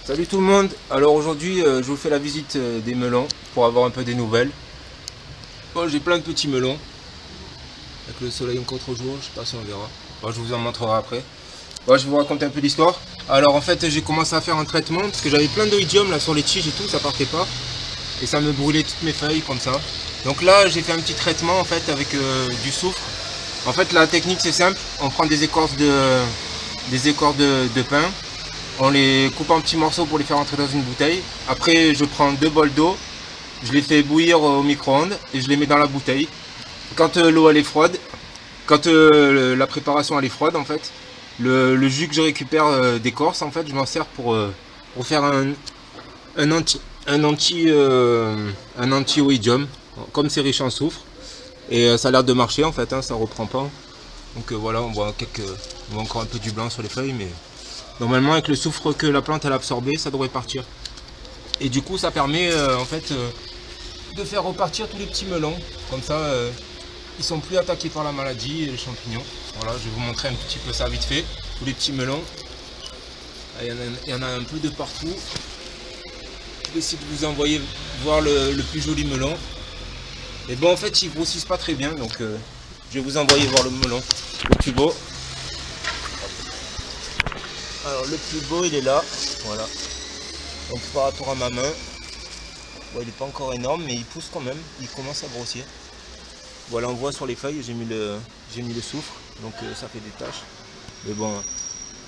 Salut tout le monde. Alors aujourd'hui je vous fais la visite des melons pour avoir un peu des nouvelles. Bon, j'ai plein de petits melons. Avec le soleil encore trop jour, je sais pas si on verra. Bon, je vous en montrerai après. Bon, je vais vous raconter un peu l'histoire. Alors en fait j'ai commencé à faire un traitement parce que j'avais plein d'oïdium là sur les tiges et tout, ça partait pas. Et ça me brûlait toutes mes feuilles comme ça. Donc là j'ai fait un petit traitement en fait avec du soufre. En fait la technique c'est simple, on prend des écorces de pin. On les coupe en petits morceaux pour les faire entrer dans une bouteille. Après, je prends 2 bols d'eau, je les fais bouillir au micro-ondes et je les mets dans la bouteille. Quand l'eau elle est froide, quand la préparation elle est froide en fait, le jus que je récupère d'écorce en fait, je m'en sers pour faire un anti un anti-oïdium. Comme c'est riche en soufre et ça a l'air de marcher en fait, hein, ça reprend pas. Donc voilà, on voit encore un peu du blanc sur les feuilles, mais normalement avec le soufre que la plante elle a absorbé, ça devrait partir. Et du coup ça permet en fait de faire repartir tous les petits melons. Comme ça ils sont plus attaqués par la maladie et les champignons. Voilà, je vais vous montrer un petit peu ça vite fait. Tous les petits melons. Il y en a un peu de partout. Je vais essayer de vous envoyer voir le plus joli melon. Et bon en fait ils grossissent pas très bien, donc je vais vous envoyer voir le melon le plus beau. Alors le plus beau il est là, voilà. Donc par rapport à ma main, bon, il n'est pas encore énorme mais il pousse quand même, il commence à grossir. Voilà, on voit sur les feuilles, j'ai mis le soufre, donc ça fait des taches. Mais bon,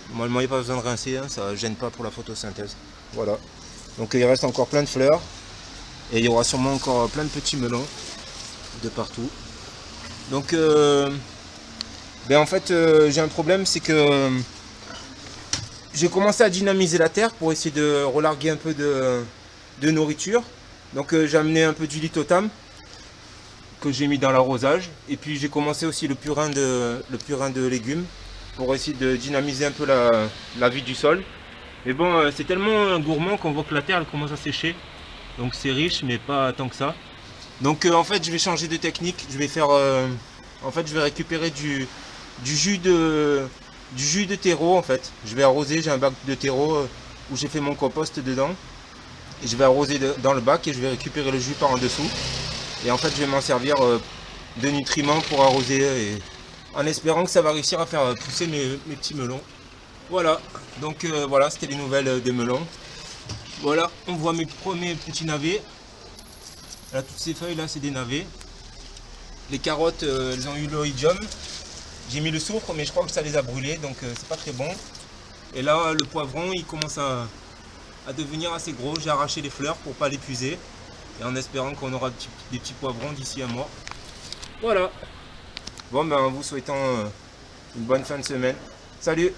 normalement il n'y a pas besoin de rincer, hein, ça ne gêne pas pour la photosynthèse. Voilà. Donc il reste encore plein de fleurs. Et il y aura sûrement encore plein de petits melons de partout. Donc en fait j'ai un problème, c'est que j'ai commencé à dynamiser la terre pour essayer de relarguer un peu de nourriture. Donc j'ai amené un peu du lithotam que j'ai mis dans l'arrosage. Et puis j'ai commencé aussi le purin de légumes pour essayer de dynamiser un peu la vie du sol. Mais bon, c'est tellement gourmand qu'on voit que la terre elle commence à sécher. Donc c'est riche mais pas tant que ça. Donc en fait je vais changer de technique. Je vais faire en fait je vais récupérer du jus de terreau en fait. Je vais arroser, j'ai un bac de terreau où j'ai fait mon compost dedans. Et je vais arroser dans le bac et je vais récupérer le jus par en dessous. Et en fait je vais m'en servir de nutriments pour arroser et en espérant que ça va réussir à faire pousser mes petits melons. Voilà, donc voilà, c'était les nouvelles des melons. Voilà, on voit mes premiers petits navets. Là, toutes ces feuilles là c'est des navets. Les carottes elles ont eu l'oïdium. J'ai mis le soufre mais je crois que ça les a brûlés, donc c'est pas très bon. Et là le poivron il commence à devenir assez gros. J'ai arraché les fleurs pour pas l'épuiser. Et en espérant qu'on aura des petits poivrons d'ici un mois. Voilà. Bon ben en vous souhaitant une bonne fin de semaine. Salut!